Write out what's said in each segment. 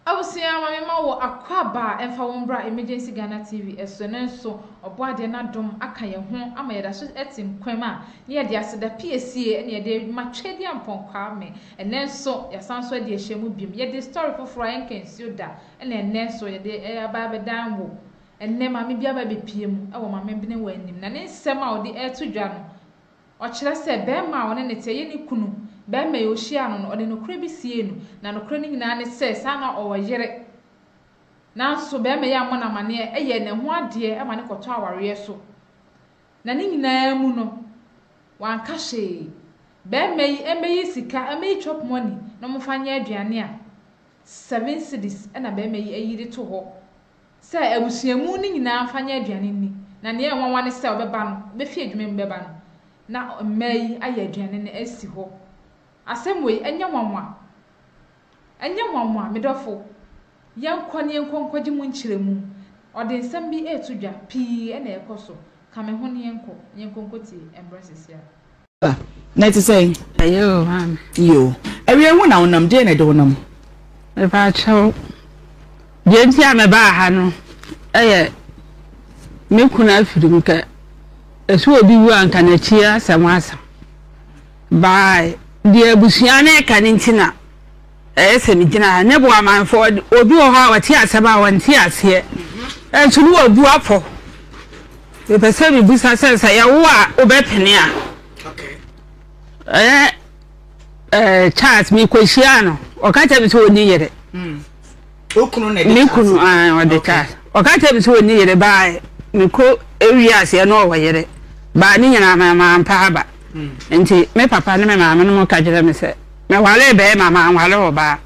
Awusia mama ma wo akwaba emfa wombra emergency Ghana TV esonenso oboade na dom aka ye ho ama ye da so etim kwema ne ye de aseda PSA ne ye de matwedi amponkwa me enenso yasanso de ehemu bim ye de story foforo yenkensi da ene enenso ye de aba bedan wo enne mama bia ba bepiem e wo mama bi ne wo anim na ne nsem a wo de eto dwa no o kire se be ma wo ne te ye ni kunu be me yo hia no ode no kure bi sie no na no kure ni nyina ne se sana o yere na so be me ya mona mane eye ne ho ade e ma ne kwoto aware so na ni nyina mu no wan ka hye be me emeyi sika emeyi chop money no mo fanya aduane a 7 cedis e na be me eyiri to ho se abusuamu ni nyina fanya aduane ni na ne enwanwa ne se obeba no be fi adwuma mbeba no na meyi aye aduane ne asi ho asemwe enya nwanwa medofo yankwane enkonkwaji mu nchiremu ode nsem bi etudwa pii na ekoso kame ho ne yenkonkoti embraces ya na ti say ayo man yo ewe hu na wonam de na de wonam e ba chaw je nti a me ba ha no eye me kuna afirim ka esu obi wu anka na chia samasa bye die busia na ka ni ntina ese mi gina ne bo amanfo obi o ha wati aseba wanti ase entu no obu afo e pese mi busa sensa ya wo a obepene a okay chat mi kwehia no o ka ta bi so oni yere okunu na mi kunu o de chat o ka ta bi so oni yere ba mi ko area ase no o yere ba ni nyana ma ampa ba nti me papa ne me mama no ka jere me se me wale be mama wale oba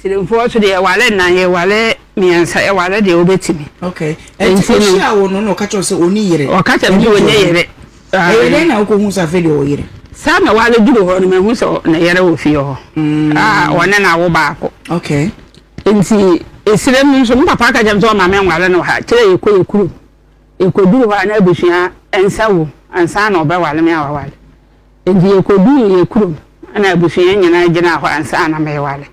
silemfo so de wale na ye wale miensa e wale de obetimi okay nti shia wo no ka cho se oni yere o ka cha bi oni yere e na ko hu sa fe de o yere sa me wale duro ho no me hu so na yere wo fie ho wona na wo ba ko okay nti esilem so papa ka jam so mama wale no ha kire ekuru duro ha na abusua ensawo ansa na oba wale me awale endi ekodu yekuru ana abusua nyina gina ho ansa na me wale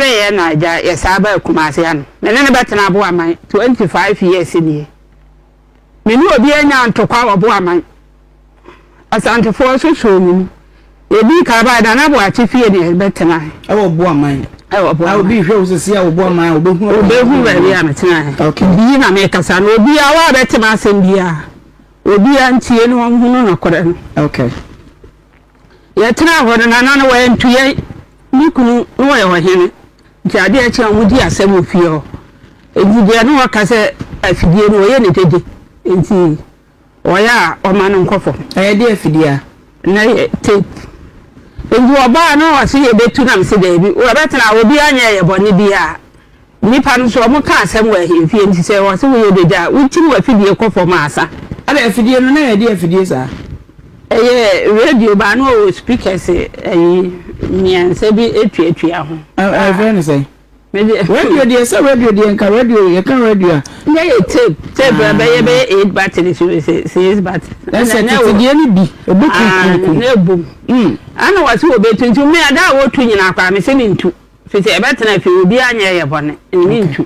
ye na ja ye saba kumase ano me ne betena abo aman 25 years ni me ni obi anya ntokwa obo aman asante fo so so ni ebi ka ba da na bo achifie ni betena obo aman obi hwe osisi obo aman obehu ba bia metena okay bi na me kasa no obi a wa betema asem bia obi antie no hunu no kore no okay ya tena ho na na wa ntuye ni kunu no ya hene nti ade a chia mudi asem ofie ho ejide no waka se afidie no ye ne tede nti oya o ma no nkofo de afidie na tape nti oba no wase ye betu na mse da bi o betena obi anya ye boni bia nipa no so mo ka asem wa hemfie nti se wase wo ye deja wuti wa afidie kofo ma asa ada afidie no na ye de afidie sa radio ba no speakers mianse bi etuatua ho friend say radio de say radio de nka radio ye kan radio na ye tape ba ye be 8 batteries 6 batteries na afidie ni bi obuku na bom ana wase obetu nti me ada wo tu nyina kwa me se ni ntu fiti e betena fi obi anya ye bone ni ntu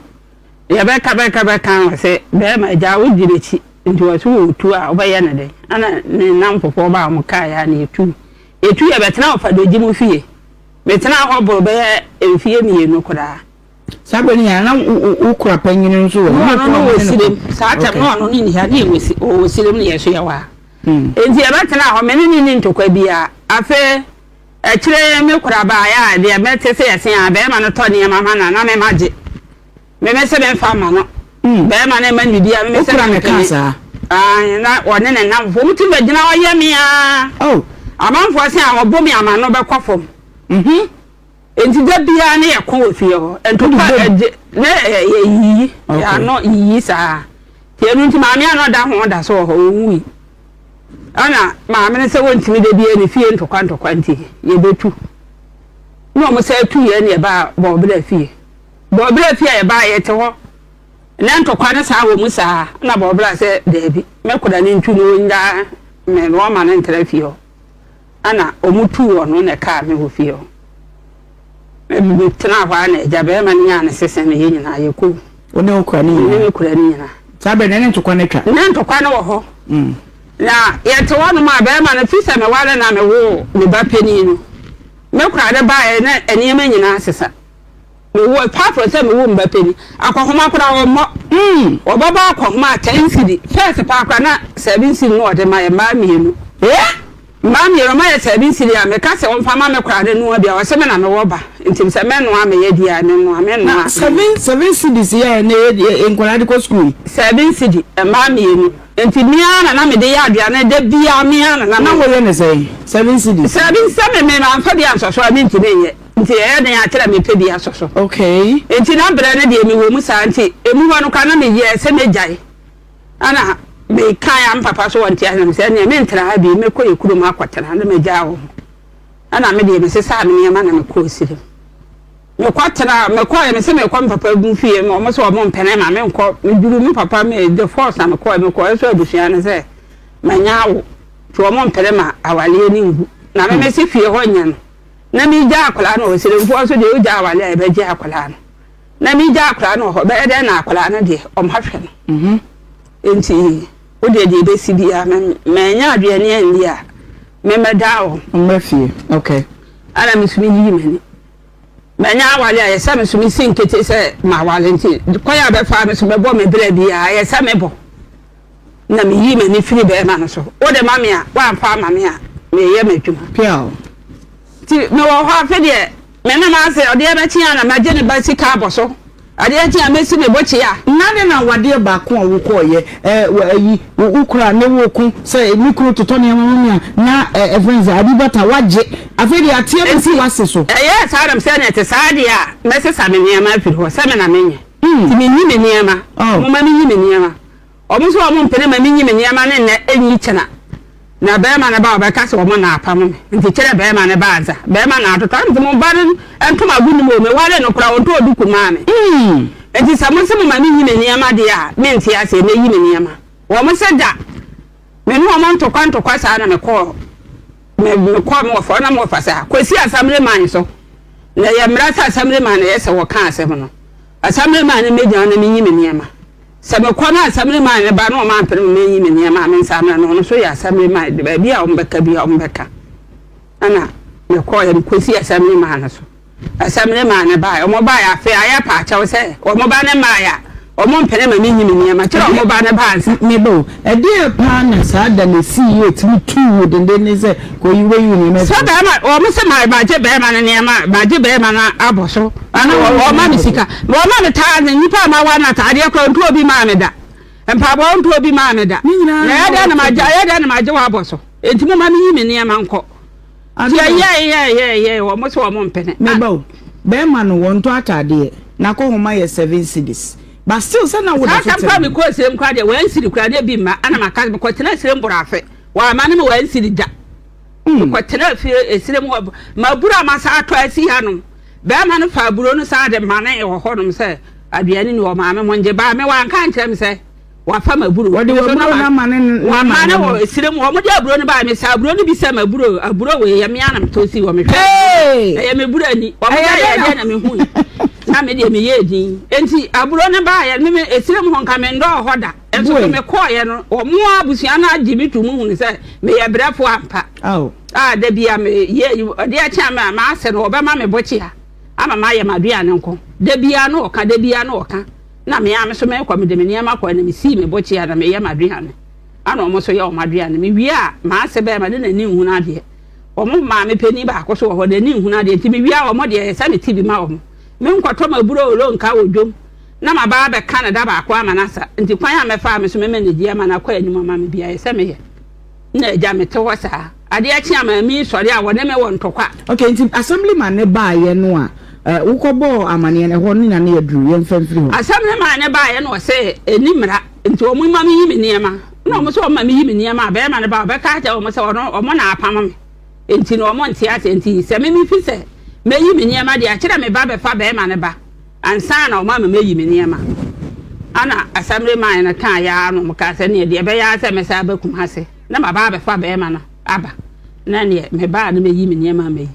ye be ka kan se be ma ja wo direchi nti wase wo tu a obaye na de ana ne namfofo ba mu ka ya na etu ye betena ofadoji mu fie betena hoboro be efie mienu koda sabani ya na ukura panyini nso wo no wo sire sa ta no ni ha ni wo sire mu ye so ya wa enti ye betena ho me ni ntokwa bia afe akire me kura ba ya de me te se yesen a be ma no to ne mama na me maje me se be fa ma no be ma na ma nidi a me se me kasa na wone ne nam fo muti be gina wa ye me a amanfo se a obo me ama no be kwafom enti da bia na ye ko ofie ho ento pa na yi ya no yi sa tie nu nti ma me ano da ho da so ho wi ana ma me se wontimi de bia ne fie ntokwa nti ye betu no mo se tu ye ne ba bo bra fie ye ba ye te ho na ntokwa ne sa wo mu sa na bo bra se de bi me koda ne ntu no nda me ro ma ne ntra fie ho ana omutu wo no ne ka me ho fie ho me tena hwa na ejabe ma nya na sese me yin na yeku one okura ni me kura ni na sabe ne ntokwa ne twa ne ntokwa ne wo ho na yete wonu ma be ma na fisa me wale na me wo me ba pani no me kura de ba e na eniyema nyina sesa me wo papa se me wo me ba pani akwahoma kura wo mo obaba akwahoma 10 cedi first pa kura na 7 cedi no de ma e ma mienu Mami Roma ya 7 cedi a me ka se won fama me kura de no bia wo se me na me wo ba ntim se me no a me ye dia ne no me no 7 cedis ya na enkwala de ko school 7 cedi e ma mienu enti mia na me de ya dia na de bia mia na wo ye ne say 7 cedis 7 me na fa dia soso a me nti ne ye nti e de ya kira me pe bia soso okay enti na bra na de me wo mu sa nti emu ho no ka na me ye se me jai ana me kai am papa so wanti ana se ne me ntra ha bi me ko yekuru ma kwatara na me jawo ana me de me se sa me ma na me ko sire me kwatara me ko ye me se me ko papa bu fie me o mo so o mo mpene ma me nko me duru me papa me the force na me ko so abusua ne se manyawo to o mo mpene ma awale ni ngu na me se fie ho nya no na me ja akola na o sire mfu so de o ja awale e be ja akola no na me ja akola no ho be de na akola na de o mhahwe no enti ode de be sibia me nya aduane andi a me medawo mmafie okay ala misumi yi meni me nya awale a yesa misumi sinkete se ma wale nti koya be fa misumi bo me bra bia yesa me bo na me yi meni firi be ma no so ode mame a wa fa mame a me ye madwuma piao ti me wo ho afi de me na ma se ode be chia na ma je ne ba sika aboso ade chia me si me bo chia nane na wade ba ko wo ko ye yi ukura ne wo ku se ni kuro toto ne mama na friends adibata waje afedi atie be si wase so yes adam se ne te saade a me se sa me niama afiri ho se me na menye ti me nyi me niama mo ma me nyi me niama o mo so o mo mpene ma me nyi me niama ne na enyi chena na be ma na ba ba ka se o mo na apam me nti kire be ma na ba aza be ma na atoto nti mo ba entoma gunu mo me wale no kura onto oduku ma me enti samo se mo ma me nyi me niama de a me nti ase me yi me niama wo mo se da me no mo ntokwa sa na me ko me ko mo fo na mo fa sa kwesi asamre man so na ya mra sa asamre man ye se wo ka asem no asamre man me gya na me nyi me niama se me ko na asamre man ba no ma mpere me nyi me niama me nsamra no so ya asamre man de ba bia o mbeka bia o mbeka ana me ko ya kwesi asamre man so asamre man ba o mo ba ya fe aya pa cha wo se o mo ba ne ma ya o mo mpene ma me nyi me niama kira o mo ba ne ba nsi me bo e de pa na sa da na si ye ti tu de ne se ko yi we yi ni me so ba ma o mo se ma ba je be ma ne niama ba je be ma na aboso ana o ma misika o ma me ta ne nipa ma wa na ta de ko ntu obi ma me da empa bo ntu obi ma me da ya da na ma je wa aboso enti mo ma me yi me niama nko ye o mo se o mo mpene me bo be ma no won to atade na ko homa ye 7 cedis but still say na would have come me ko sirem kwa de wan siri kwa de bi ma ana maka ko tena sirem bura afe wa ma ne me wan siri da ko tena fi sirem ma bura ma sa ato asi hanom be ma ne fa buro no sa de ma ne wo honom se aduane ni wo ma me monje ba me wa nka nkyerem se wa fa ma buro wo de wo buro na ma ne wa ma ne wo sirem wo mo de buro no ba me sa buro no bi se ma buro aburo we ye me anam to si wo me hwe ye me buro ani wo me ya na me hu na me de me ye din enti aburo ne ba ya me esirem ho nka me ndo hoda enso me ko ye no o mo abusua na agi mi tu mu hu se me ye brefo ampa da bia me ye de a cha ma ase no oba ma me bochi ha ama ma ye madua ne nko da bia no oka na me ya me so me kwa me de me niam akwa na me si me bochi ha na me ye madua ne ana o mo so ye o madua ne me wi a ma ase be ma de na ni hu na de o mo ma me pani ba ko so ho de ni hu na de ti me wi a o mo de se me ti bi ma o mo me nkwato ma buro lo nka wodwom na ma ba be Canada ba akwa amanasa nti kwan a me fa me so me ne dia ma na kwa anima ma me bia ese me ye na eja me te wasa ade achi ama mi sori a wode me won tokwa okay nti assemblyman ne ba ye no a ukobo amane ne ho na ne yaduru ye mfamfiri ho assemblyman ne ba ye no se enimra nti o mu ma me yi me niema na o mo so ma me yi me niema ba ma ne ba be ka ja o mo se o mo na apam me nti no o mo nti ase nti se me mi fi se me yi me niema de a kira me ba be fa be ma ne ba ansa na o ma me yi me niema ana assemblyman na kan ya no mo ka se ne de be ya se me sa ba kum hase na ma ba be fa be ma no aba na ne me ba na me yi me niema me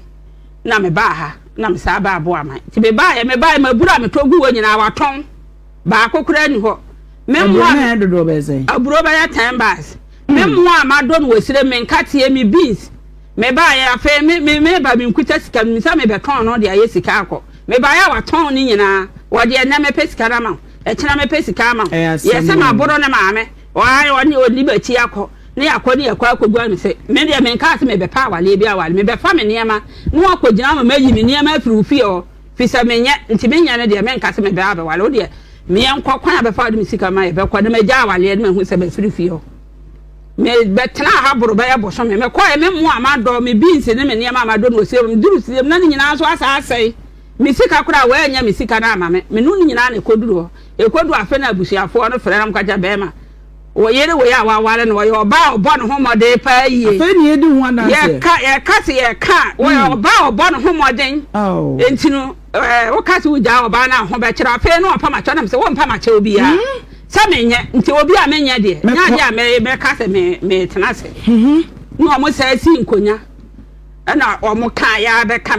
na me ba ha na me sa ba abo amai ti me ba ma bura me togu wo nyina waton ba akokura ni ho me mo na dodo be say aburo ba ya 10 bars me mo amado no wosire me nkatie me beans me ba ya fe me ba me nkuta sika me sa me be ton no de aye sika akọ me ba ya waton ni nyina wo de na me pesika na ma e kina me pesika ma ye se ma boro na ma me wa ni oni ba chi akọ ne akọ ne akọ akọgua me se me de me nka se me be pa wale bi awale me be fa me niema no akọgina ma yi me niema afiri fi o fi sa me nya nti me nya ne de me nka se me be awale o de me yankọ kwan be fa de me sika ma ye be kọ de me ja awale de me hu se be firi fi o me betena haboro be ya boso me ko e me mu amado me beans ne me niema amado no serum duru serum na nyina so asasai me sika kura wa anya me sika na ama me nu nyina na ekoduru afa na abusuafo no frɛ nam kaja be ma wo yere wo ya wa wale no yo ba obo no homode pa yie afa ni edu ho adanse ye ka wo yo ba obo no homoden enti no wo ka se wo ja oba na ho be kira afa no opa ma cha na se wo mpa ma cha obi ya samenye nti obi a menye de nya de me ka se me tena se no mo sa si nkonya na o mo ka ya be ka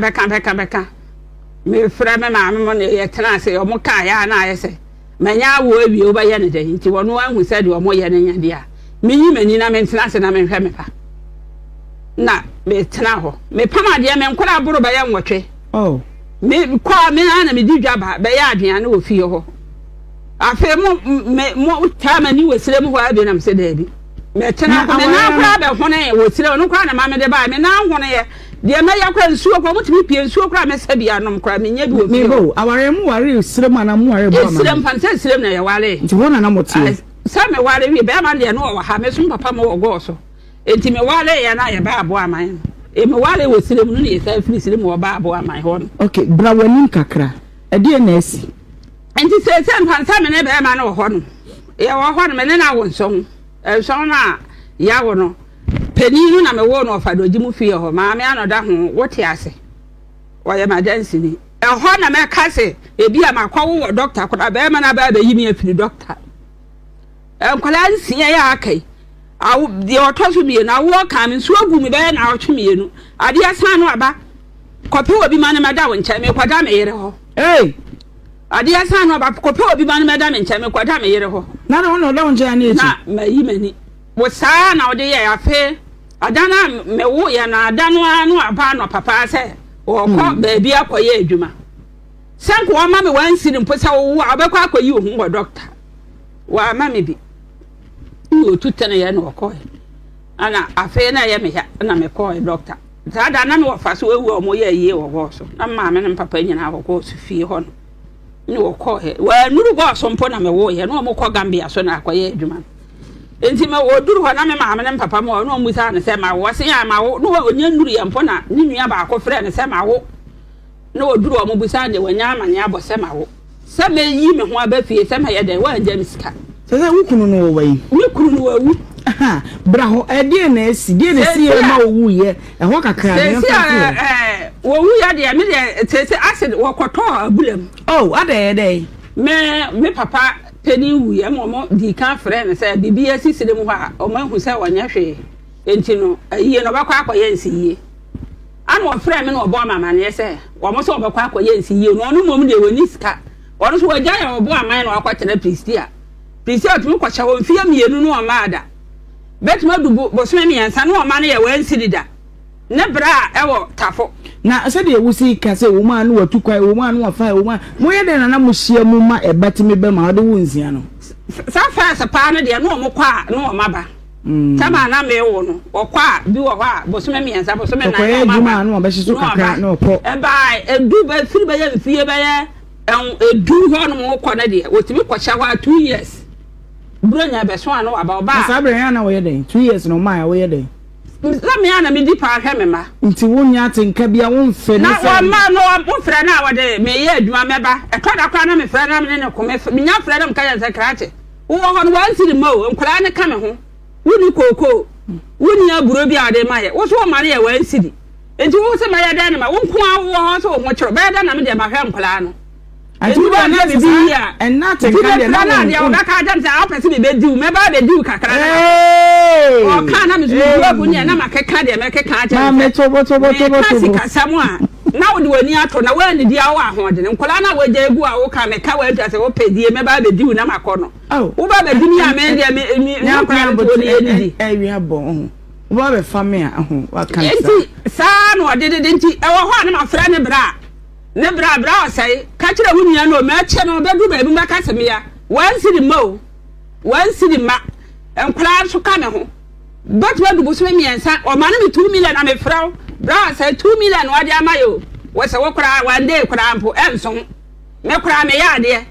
me fra me ma me ye tena se o mo ka ya na ye se manya wo awie o ba ye ne de nti wono anhu se de o mo ye ne nya de a me yi mani na me tena se na me hwe me pa na me tena ho me pama de me nkora aboro ba ye nwotwe me kwa me na me di dwaba be ya aduane wo fie ho afa mo tama ni wesire mu ho abi na mse da bi me tena ko me na kura be hone wesire no kura na ma me de ba me na hone ye de me ya kura nsuo ko mutimi pie nsuo kura me sabi anom kura me nya bi wo me bo aware mu ware sire ma na mu ware bo ma sire mpan se sire na ye ware nti wona na motie sa me ware wi be ma de no wo ha me so papa mo wo go so enti me ware ye na ye ba abo aman e me ware wesire mu no ye sa firi sire mu wo ba abo aman ho no okay bra wanim kakra e de na asi enti se mpansa me ne be ma no ho no ye wo ho no me ne na wo nson na ya wo no peninu na me wo no fa do gimu fie ho ma me anoda ho wote ase wo ye madansi ni ho na me ka se e bia makwa wo doctor ko da be ma na ba yi mi afiri doctor kwala nsi ya akai awu de otoso bie na wo ka me so agu mi be na otwe mienu ade asan no aba kopi obi ma ne mada wo nche me kwada me yere ho ade asan no aba kopi obi ma ne mada me nche me kwada me yere ho na no no da wo nche na echi na mayi mani wo saa na ode ye afe adana me wo ye na adano anu aba no papa se wo ko ba bia akoye adwuma sanko wa ma me wansiri mposa wo abekọ akoyi ohun wo doctor wa ma me bi wo tutene ye no ko ana afe na ye me ya na me ko doctor za da na me wo fa so ewu o mo ye ye wo so na ma me ne papa nyina ko so fie ho no ni wo ko he wa nuru go so mpo na me wo ye no mo ko Gambia so na akoye adwuma enti me wo duru ho na me ma ne papa mo no mu sa ne se ma wo se ya ma wo no onya nuru ye mpo na ni nua ba ko frɛ ne se ma wo no wo duru ho mo bu sa ne wanya amane abo se ma wo se me yi me ho aba fie se ma ye den wa anja misika se se wukunu no wo wi wukunu no wu aha bra ho e de na esi ye ma wo ye e ho kakra ne wo wu ya de me de se acid wo koto abulam ade me papa peni wu ye mo di kan frɛ ne sɛ bibi asisire mu ha o ma hu sɛ wanya hwe enti no ayi no bakɔ akɔyɛ nsiye ana wo frɛ me no obo mama ne sɛ wo mo sɛ obakɔ akɔyɛ nsiye no no mom de woni sika ɔno so wagya ya obo aman no akɔtena pristia tumi kɔhyɛ wo mfie mienu no ɔma ada betuma dubu bosome miɛnsa no ɔma no yɛ wansiri da ne bra ɛwɔ tafo na se de wusi ka se wo ma no watu kwai wo ma no wafa wo ma mo ye de na mo hia mu ma ebatimi be ma de wo nsia no sa fa sa pa no de no mo kwa no ma ba tama na me wo no okwa bi wo ha bosome miensa bosome na ya ma no be so kakra no ko e ba edu ba firi ba ya fie ba ya edu ho no mo kwa na de wotimi kwahya ho 2 years bronya be so ano aba oba sa bre ya na wo ye de 2 years no ma ya wo ye de na me ana me di pa hwe me ma nti wonya atenka bia wo mfe na wa ma no wo frɛ na wo de me ye adwuma meba ɛtɔda kwa na me frɛ na me ne ko me nya frɛ na me ka ya zakrache wo ho no wansiri ma o nkora ne ka me ho woni koko woni aburo bia de ma ye wo so ma ne ye wansiri enti wo se ma ya da ne ma wo nko awo ho so wo kyerɛ ba da na me de ma hwe nkora no enti wo na be bi ya en na atenka de na de wo ka jam se a pese be diu me ba be diu kakra o ka na me so wo bu ne na makeka de me keka ja ma me tobo kasi kasamu a na wo de wani ato na wa ni dia wo ahode ne nkola na wa gya egu a wo ka me ka wa ntase wo pedie me ba be di na makọ no wo ba be di mi a me dia me nkola to ne edi wi abo wo ba be fame a wa kan sa enti sa no de enti e wo ho na ma fra ne bra o sai ka kire hu nia no me che no be du ba bi ma ka se me ya wan sidi ma nkola so ka me ho but we do bo so me ensa o ma na me 2 million na me fra bra say 2 million wa dia mayo we say wo kura one day kura ampo enso me kura me ya de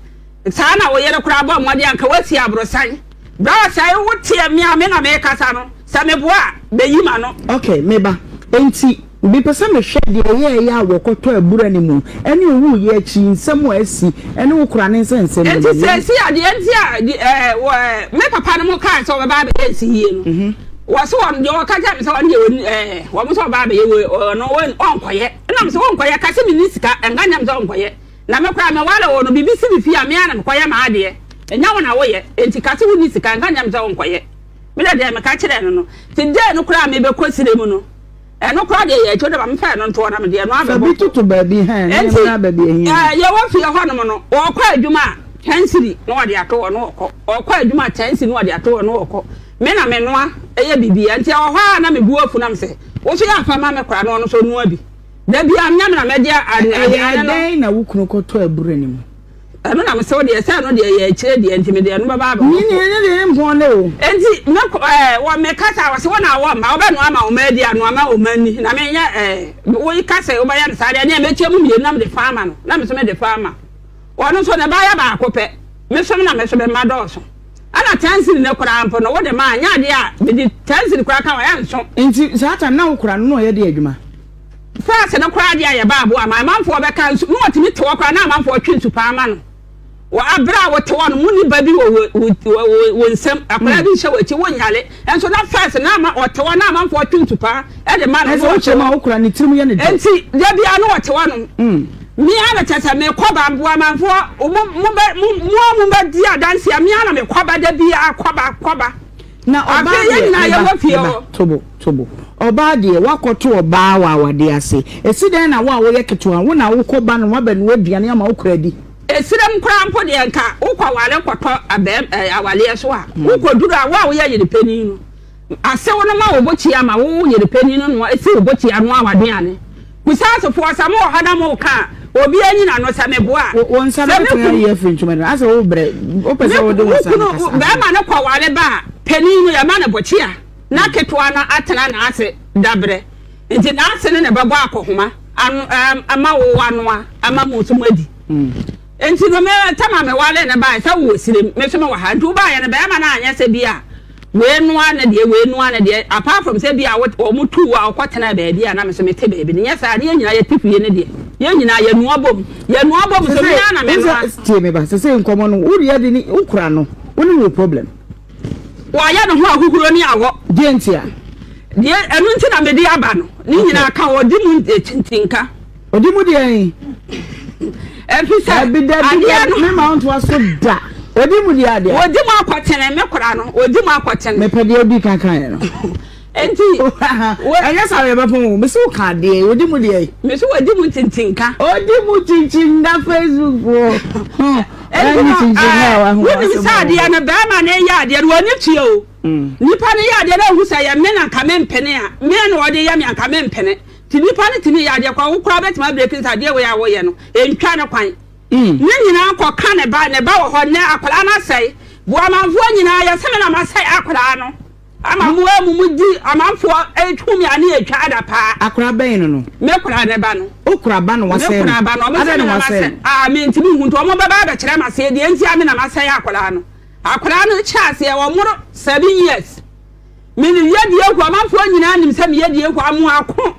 sa na wo yere kura bo mo dia nka wasi abrosan bra say wo tie me a me na me kasa no sa me boa be yima no okay me ba enti bi pesa me hwe de ye ya wo koto abura ni mu ene owu ye chi nsem wa asi ene wo kura ne nsem enti say si ade enti a me papa no mo kan so be ba be ensi yie no waso on yo ka ja me so on ye wo mo so ba be ye no won onkoye na me so onkoye ka se me ni sika enganya me so onkoye na me kra me wala wo no bibisi bi fi a me ana me koye ma ade enya wona wo ye enti ka se wo ni sika enganya me so onkoye me de me ka kire no ti de no kra me be kosire mu no no kra de ye chodo ba me fa no nto na me de no abe bo tutu ba bi ha na ba bi ehin ye wo fi ho no no wo kwa adwuma hensiri no wo de ato no wo kwa adwuma hensiri no wo de ato no wo me na me noa eye bibia ntia wo ha na me buafu na me se wo so ya fa ma me kra no so noa bi da bia nya me na me dia ade na wukunu koto abura ni mu eno na me se wo de se no de ye kire de enti me de no ba ba ni de mpon le o enti me wo me kasa wo se wo na wo ma wo be no ama wo ma dia no ama wo mani na me nya wo yi kasa wo ba ya sa de na me tie mu mie na me de farma no na me so me de farma wo no so ne ba ya ba akopɛ me so na me so be ma do so ana tansiri ne kura ampo no wo de ma anya de a me di tansiri kura ka wa ya nso enti sata na wo kura no ye de adwuma fa se ne kura de ya ba abo ama manfo be ka nso no otimi to kura na manfo twintu pa ama no wa abra wo te wo no muni ba bi wo nsem akura bi hye wachi wo nyale enso na fa se na ma o te wo na manfo twintu pa e de ma no wo che ma wo kura ni tirim ye ne de enti de bia no wo te wo no mi ana tata me koba mboa manfo mo ba di adanse mi ana me koba da bia koba na oba ye na ye wo fie o tobo oba de wakoto oba wa wade ase esi den na wo ye ketewa wo na wo koba no waba no aduane ama wo kura di esirem kra mpo de nka wo kwa wale koto awale so a wo koduru a wo ye yere pani no ase wo no ma wo bochi ama wo yere pani no esi wo bochi anu awade ane kusaso fo samo hada mo ka obi anyi na no same boa won same ko ye frinch me asa wo bre o pese wo de wo same ba ma no kwa wale ba pani no ya ma na bochi a na ketwa na atena na ase dabre nti na ase ne bebo akohoma ama wo wanoa ama mo so madi enti no me tama me wale ne ba sa wo sire me so me wa ha ntu ba ye ne ba ma na anya se bia we nua na de apart from say bia wo mutu wa kwatena ba bia na me so me te ba bi ne nya sa de nyina ye tipie ne de ye nyina ye nua bom so me na me tie me ba se nkomo no wo de ni ukura no wo no problem wa ya no ho ahukuro ni awo gentia de enu nti na me de aba no ni nyina ka wo di mu tintinka odi mu de an efisa adia no me mount was so da odi mu de adia odi mu akwatene me kura no odi mu akwatene me pede odi kankan no enti anya sabe ba pon me so ka de odi mu de me so odi mu tintinka odi mu tinchin na Facebook wo woni sadia na ba ma na ya ade no woni tue o nipa ne ya ade na husa ya me na ka me mpene a me na ode ya me ka me mpene ti nipa ne tini ya ade kwa wo kura betima breaking sadia we ya wo ye no entwa ne kwan ne nyina akọ ka ne ba wo ho ne akola na sai bo amanfo nyina ya se me na ma sai akola no ama mo amu di amanfo etwumi ane etwa ada pa akora ben no me kura ne ba no okura ba no wase me kura ba no me se na wase me ntimi hu nto mo ba ba kire ma se de enti ame na ma sai akola no chase wo moro 7 years me ni yedi eku amanfo nyina anim se me yedi eku amu ako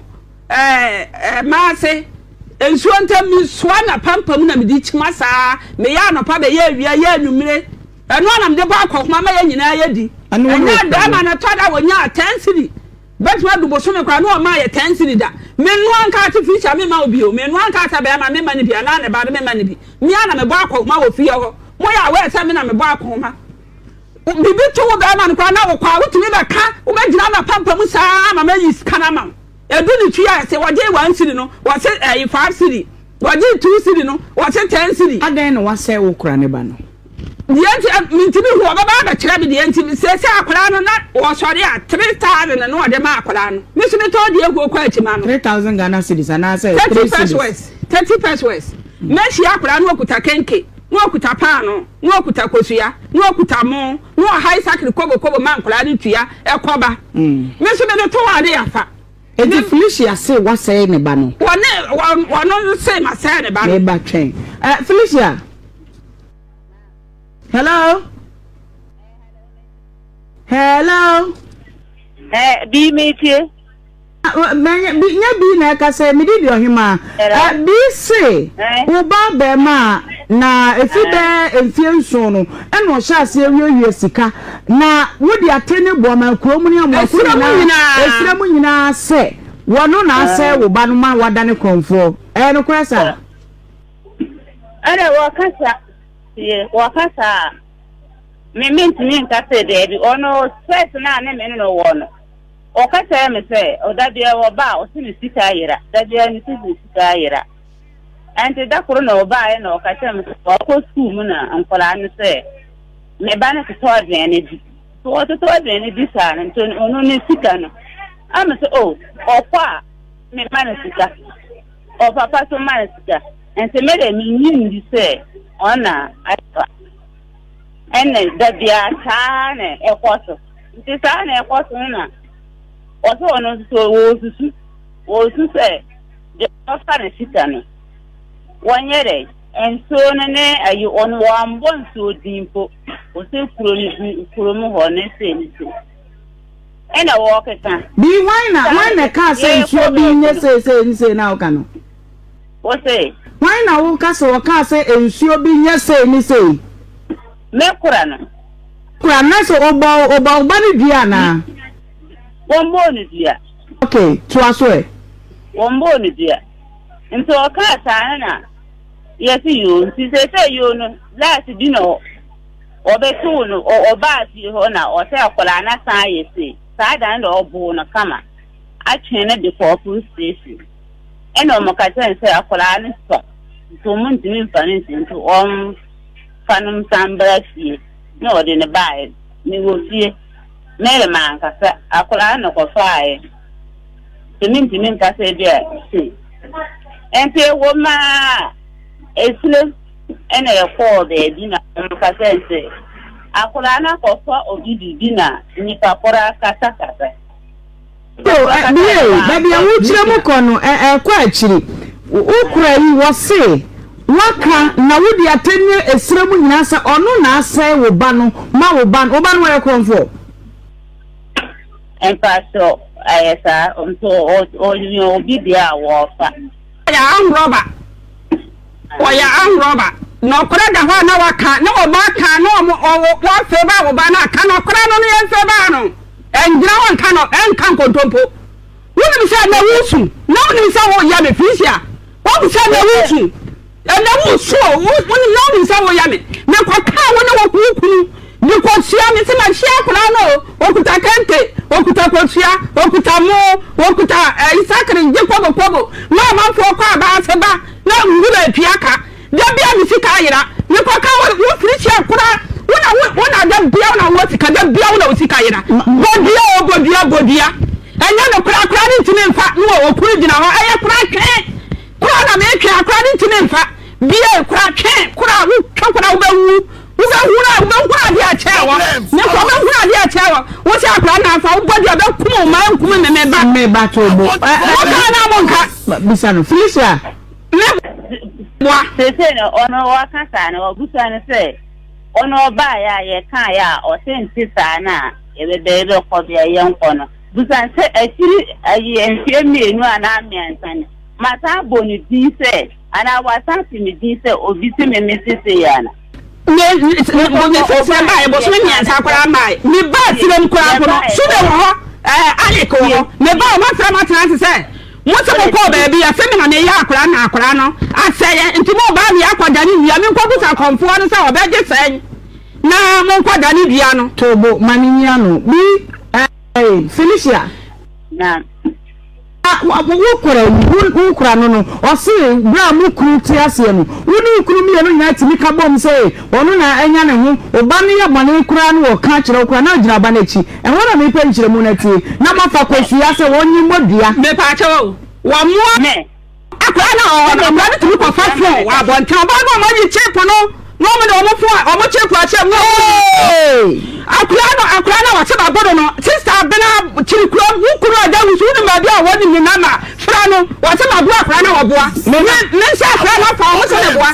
ma se ensuo ntam mi soa na pampam na me di chima saa me ya no pa be ye awia ye anumire eno na me de ba akoma ma ye nyina ye di anya da ma na toda wonya 10 cedi bet wa du boso me kwa no ma ye 10 cedi da me no anka artificial me ma obi o me no anka ta be ma me ma ne bia na ne ba me ma ne bi me ana me ba akoma wo fie ho mo ya we se me na me ba akoma bibi to wo ba ma no kwa na wo kwa wo tumi ba ka wo ba gina na pampam saa ma ma yi skana ma edu ni tuya se waje 1 cedi no wase 5 cedi waje 2 cedi no wase 10 cedi adan no wase wo kura ne ba no dienti mintimi ho baba ba kira bi dienti se akora no na wo sori a 3000 no de ma akora no mi so ne to de egu okwa achima no 3000 Ghana cedis ana say 30 pesos meshi akora no okuta kenke no okuta paano no okuta kosua no okuta mo no high sakri kobo man akora no tua ekoba mi so ne to ade afa edi Felicia say wase ne ba no wano say ma say ne ba no ba twen Felicia. Hello. Be meeting. Bi na ka say me di ohima. Bi say wo ba be ma na efibe enfienso no e no sha ase ewie sika na wo di atene bo ma kuro mu ne amafo na esira mu nyina se wono na se wo ba no ma wadane konfo no kwasa Ana wakasa wakasa ntimi nkase debi ono stress na ne me no wono okasa me se odabia wo ba o sini sika yira dabia ni sika yira ante da kuro no ba e no okasa me ko school mu na ankola ni se me ba na to adwene di to adwene di sa na to ono ni sika no am se okwa me ma na sika o papa to ma na sika ente me de mi ndi se ona ene dabia tane ekoso nti tane ekoso na oso ono so wo susu se de ofa na sika no wonyere enso ne ayi ono wambo nso dimpo o se kuro mu ho ne se ni se ena wo keka bi why na ka se nso bi nye se ni se na o ka no o se why na wo ka se o ka se nso bi nye se ni se me kura no kura na so oba ni dia na wombo ni dia okay to aso e wombo ni dia nto ka ta na yesi yo nti se yo no last di no obetu no oba si ho na o se akola na san yesi sa dan do obu no kama atwene de for police station eno mo ka ten se akola ni so to mun ti min fanin to fanum sambra fie no de ne bae ni wo fie mere man ka sa akola no ko faae timin ka se dia si ente wo ma esle ene ya ko de di na ka se akola na ko fa ogidi di na ni papora kata baby awu kire mu kono kwa akiri ukura yi wo se waka na wodi atenne esremu nyina sa ono na asai wo ba no ma wo ba no wa konfo empaso ayesa onto obi dia wo fa ya anroba no kora da ho na waka na wo ba ka no wo fe ba wo ba na ka no kora no ye fe ba no enjira won ka no enkan kontompo woni mi sa na wusu na woni mi sa wo ya me fisia wo mi sa na wusu ena wusu woni na mi sa wo ya me na kwa ka woni wo kukunu ni ko sia mi se ma sia kora no okuta kente okuta kosia okuta mo okuta isakre je kogo ma fo kwa ba se ba na ngura piaka da bia mi sika yira ni ko ka wo fisia kora wona da bia na wo sika da bia wona wo sika yira bodia enya no kura ni ntimi mfa no wo kuru gina ho aye kura na me twa kura ni ntimi mfa bia kura wo bewu Uga dia chewa. Ne ko be dia chewa. Wo se akra na fa wo body be kum ma nkum me ba to bo. Wo ka na mo nka. Bisano Felicia. Ne wa se no ono wa ka sa na obusa ne se ono ba ya ye kan ya o se nti sa na e be ko bia ye nko no. Busa se akiri ayi enfie mienu ana miansan. Mata boni di se ana wasa ti mi di se obi se me mesese ya na. Me se ba e bo so me miansa kwara mai. Me ba sirem kwara ko no. Su de ho ale ko ho. Me ba ma tra se mo se mo ko ba bi ya se me na ne ya akora no. Aseye nti mo ba mi akwada ni ya me nko busa konfo no se obeje sen. Na mo nkwada ni bia no. Tobo maninya no. Bi Felicia. Na. wo kura no o se bra mu kuru ti ase no wo ni kuru mi no nya timi ka bom se ono na anya ne ho oba ne ya bane kura no o ka kire kura na gyina ba na chi e ho na me pe nkyire mu na ti na ma fa kwasu ya se wonyi modua me pa che wo mo akwa na o na bra ne timi ko fa fo wa bontan ba no ma yi chip no no me no mo fo o mo chip a che mo akwa na wa che ba bodo no sister bena chirikuro wukuro ada wusu ni ma bia woni ni nama fra no wa che ma bua akwa na oboa me sha akwa na fa o se ne boa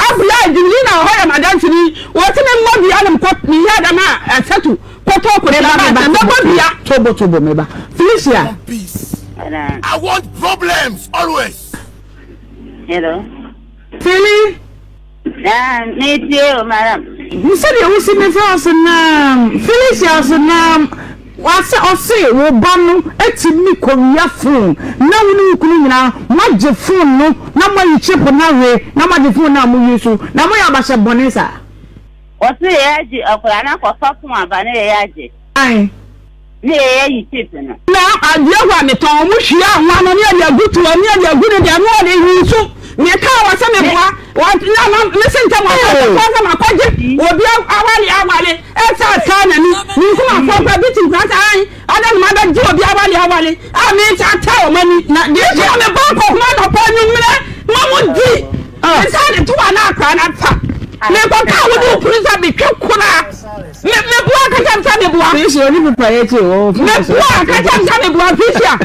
abula dini na ho ya madam tini wo te me mo bia na ko ni ya da ma setu koto ko ne ba me bo bia tobo me ba Felicia I want problems always. Hello. Feli Me too, madam. you said you see me first na Felicia so na wase ose wo ba no etimi koria phone na wonu kunu nyina magye phone no na mayi chip na we na magye phone na mu yusu na mo ya ba she bonesa O se yaji akura na ko fa fun aba na yaji. ai Ne yayi chip no. na adie wa me ton mu hwia anwa no ne ya gutu ni ya gudu de no de yusu me ka wa se me boa wa na listen to my ko ma kwaje obi awale e sa ta na ni kuma fo pa bitin kwa ta ai ada ma da ji obi awale a me ta ta o mani na de je me ba ko kuma na pa nyumre ma mu di e sa de to na akra na fa me ko ka wo du prisa be twekura me bua ka ta me bua Felicia oni papa yeche o me bua ka ta me bua Felicia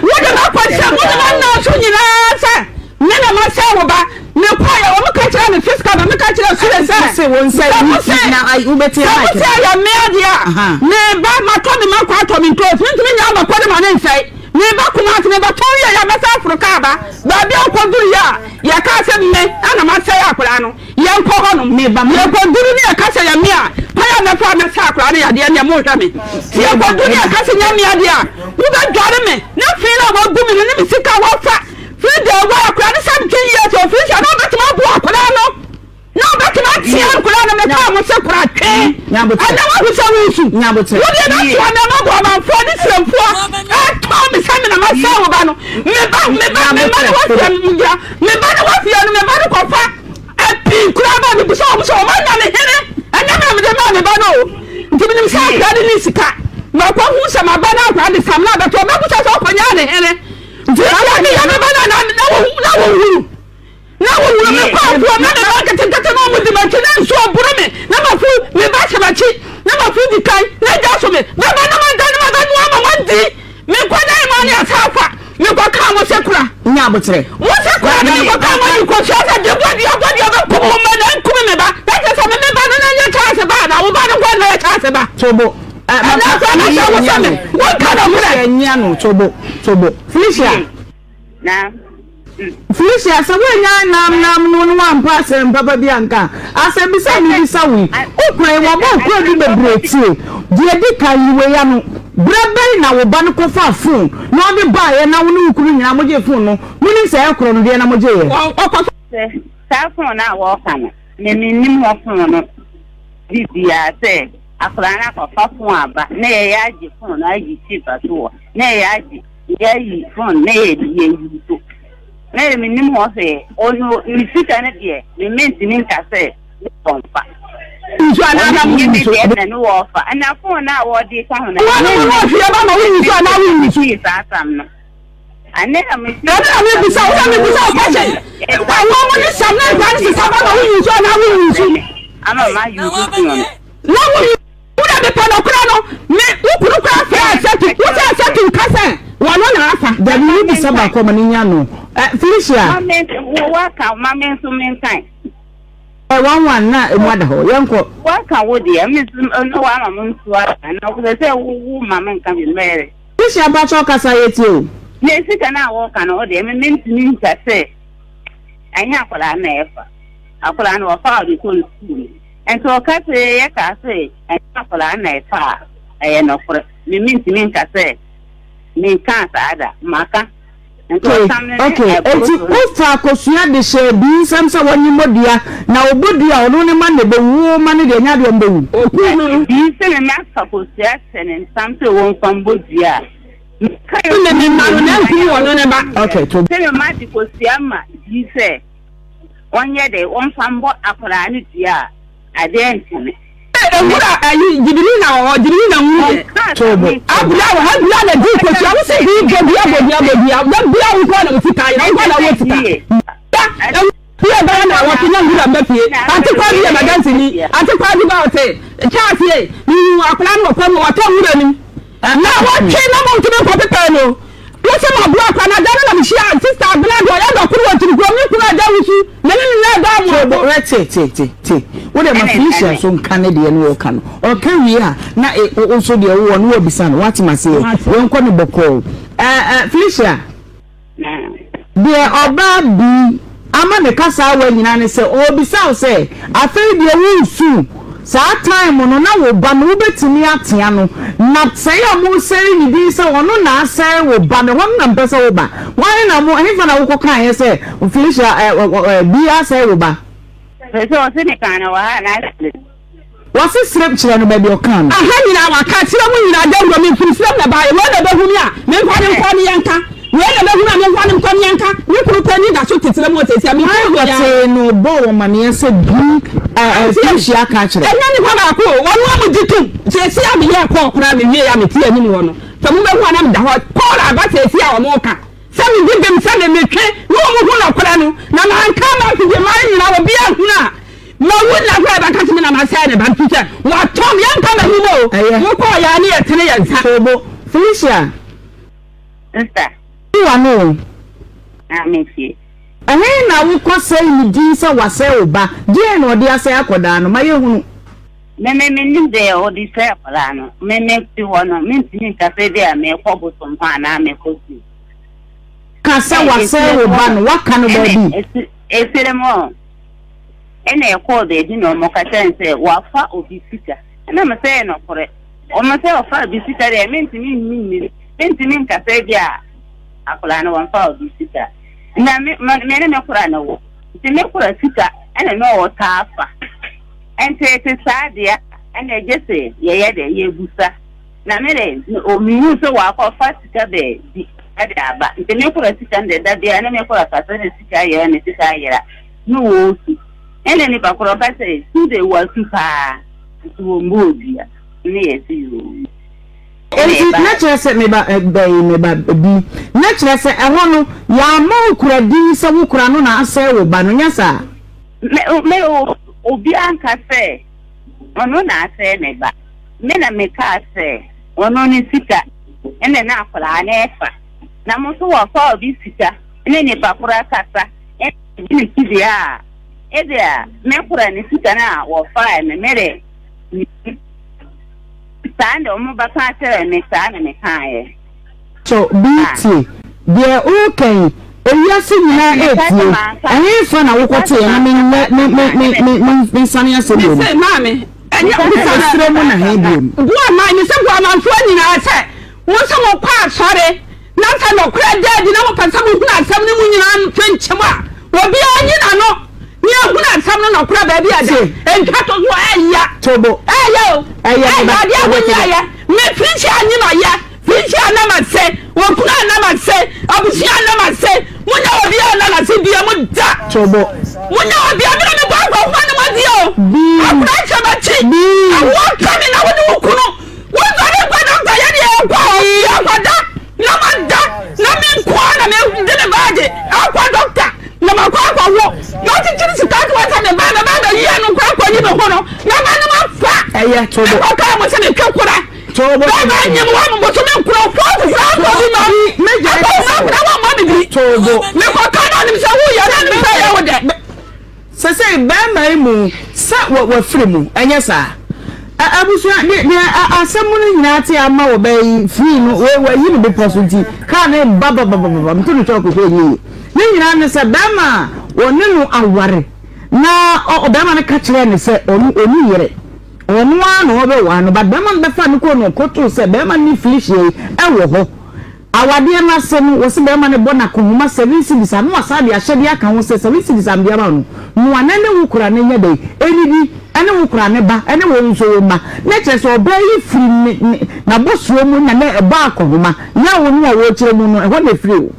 wo de na kwa se wo de na so nyina sa nena ma se wo ba me kwa ya wo me ka kira me fiska ba me ka kira su de se won se na ai ubeti ya ma se ya me adia me ba ma to me ma kwa to me to ntimi nya ma kwa de ma ne nsai me ba kuma ati me ba to ya ba sa Afrika ba bi akwaduru ya ka se me ana ma se ya akura no ya nko ho no me ba me akwaduru ni ya ka se ya me a pa ya na fa me sa akura ne ya de ne mo hwa me ya akwaduru ya ka se nya me adia wo ba dware me na fi na wa gu me ne me sika wa fa fi de wa akura ne sam 10 years of fi na bet ma bu akura no na bet ma ti akura no me pa mo se kura twe ana wa hu se wo su nyabote wo de na so na ma bu ma fo ni sramfo me sami na ma se wo ba no me ba na wa fi me ba na wa fi no me ba no ko fa epi kura ba me bu so ma na ne here anya na me de ma me ba no nti me sa kura ni sika ma ko hu se ma ba na kura de sam na ba to me bu so ko nya ne here nti ya me ba na wo me ko fu na na ba kete no mu de ma ti na so buru me na ma fu me ba se ba chi na ma fu di kai na ja so me ba na ma da no ma di me ko na ma ni asafa me ko ka mo se kura nyabote mo se kura me ko ka mo ni ko so ta de bo ba ko mo ma na ku me ba da je so me ba na ya ta se ba na wo ba na ko na ya ta se ba tobo what kind of nyano tobo Felicia so we nam no one person papa bianca ase bi say ni bisa wi okure wo ba okure bi bebreti die di kan we ya no brebe na wo ba no ko fa phone na o de ba ye na wo ni ukuru nyina mo je phone no mo ni say ekoro no de na mo je ye sa phone na wo ka no me nim wo phone no bibia say akura na ko fa phone aba na ye ya je phone na ji chip aso na ye ya ji ya yi phone na ye di ye to na me nim ho say onu ni sika na de me menti ni nka say pompa nso ana mo ni so na no wo fa ana phone na wo de ka ho na wo fi ba ma wo ni so ana wo ni so sa sam no ane na me bisa wo kwa che wa wo ni sam na ba ni sa ba ma wo ni so ana wo ni so ama ma yu so no na wo na be pa no kura no me wo kuru kwa fa seti wo sa seti kasa wa no na afa da ni bisa ba ko mani nyano Felicia wa ka ma men so men kan one na emwada ho yenko wa ka wo de mi no wa ma mun so na ko se wo ma men kan bi mere Felicia ba cho kasa yeti o ne sika na wo ka no de me mentini nka se anya akola na efa akola na wo fa di ko school ento ka se ya ka se anya akola na efa no for me mentini nka se me kan saada maka okay enti ofa kosua de she bi samsa woni modua na obodua ono ne ma ne be wu ma ne de nya de mbewu okunu bi se ne na fa kosua se ne samsa won fa mbodua Okay, to say mati ko siama yi say onye de on fambo akora ni dia adentime Ewura ayi jibirina nwuje Tobo abula na di ko sia wo se bi bia bia wo ko na mfita ya wo na wo fita Pia ba na wo ti na ngura mbafie ati kwa bi na dansi ni ati kwa bi ba ote chaafie ni akora no ko mo wato ngura ni na wo twe na mo ntime ko pepe no wo se ma bua kwa na dana na mhia sister abula do ya do kuru wo ti ko mi kuru ada wusu na ni na da mo Tobo te wo de ma Felicia so nka ne de no ka no o ka wi a na o so de wo no obisa no wati ma se wo nko ne boko Felicia de oba bi ama ne kasa wa nyina ne se obisa o se afei de wo nsu saa time no na wo ba no betimi atia no na sei amu sei ni bi se wono na asai wo ba me won na mpesa wo ba wan na mo efa na wo kokan ye se Felicia bi asai wo ba so o se ne kana wa na wasi srep chira no ba bi o kan aha nyina wa ka tira mu nyina da ngro me srep na ba e wo na ba hu mi a me kwa ne kwa ni yanka we na ba hu na me kwa ne kwa ni yanka ni kuru pani da so titira mo tete me ko ya te no bo wo ma ne se bi Felicia ka chira enya ni kwa ba ko wonu amu ditum se se abi ya ko okura me wie ya me tie ni wo no so mu be hu na me da ho ko la ba se se ya o mo ka se mi digem se ne metwe no mo hu na okura no na na anka ma fi je mai nyina wo bia hu na ma wona kwa ba ka se me na ma sai ne ba tuche wa tom yanka ma hu mo ko ya ni etene yansa Tobo Felicia sister wa no amefie na wo ko sai ni din se wasai oba die na odi asai akoda no ma ye hunu me ni de o di se akora no me ti wono me ntini ka se de a me ko bosom ha na me ko si ka sai wasai oba no waka no ba bi esere mo ene e ko de di no mo ka sense wa fa obi sika na me se no kore o mo se o fa bi sika de me ntini ka se de a akora no wa fa obi sika na me ne kura na wo ti me kura sika ene no o ta afa ente te sadia ene jese ye de ye busa na me de o mi hu so wa ko fa sika be di ade aba ti me kura sika nde da dia ene me kura ka se sika ye ne sika yera no wo su ene ni ba kura ba se su de wa su pa su mo dia ni ye si yo na chere me ba bi na chere se eho no ya ma okura din se wo kura no na asai wo ba no nyasa me obi anka se ono na asai ne ba me na me ka se ono ni sika ene na akola na efa na mo so wa fa obi sika ene ne ba kura kasa ene ni kidia edia me kura ni sika na wo fa me mere sande o mo ba ka tere me sande me kan so BT de okay eyasi nyina etie ayi fa na wo kote na me sane ase bo se mame enya wo sa sire mu na he bi bo ma ni se bo ma fo nyina se wo se mo kwa sore na ta no kra dedi na mo pasa mo huna asem ne mu nyina twenkyem a obi anyina no ni huna asem no kra ba bi ade enka to so aya Tobo ayo ayo dia hunya ya me Felicia anyina ya Felicia na ma se wo kuna na ma se abusia na ma se munya obi na na se bia mu da Tobo munya obi na me ba ko fa na ma dio akura chama chi awo kami na wo ni okuno wo zare pa doctor ya di e kwa ya kwada na ma da na me kwa na me de ne baje akwa doctor na ma kwa wo na ti chiri sika ko ta ne ba na yi anu kwa ni no hono na ma fa Tobo o ka mo se ne twekura Tobo ba nyem wa mo so me kura fo ma meje na wa ma bi Tobo me ko ka na ni se wo ya na ni se ya wo de se ba mai mu sa wa free mu anya sa abusu de asemu ni nyina ate ama wo bai free no we yi no be possibility ka na baba mtunu choko ko yi ni nyina ne se ba ma woni no aware na obama ne ka kire ne se onu yere onu anu obe wa no but bema be fa no ko no koto se bema ni Felicia ewo ho awade na se no wo se bema ne bona ko huma 7 cities anu asade ahede aka ho se 7 cities ambia ma no no anane wo kura ne nya dai enidi ene wo kura ne ba ene wo nso wo ma na kyerɛ sɛ ɔbaa yi firi na bosuo mu na ne ba akɔhoma na wo no a wo kyerɛ mu no ɛhɔ na firi wo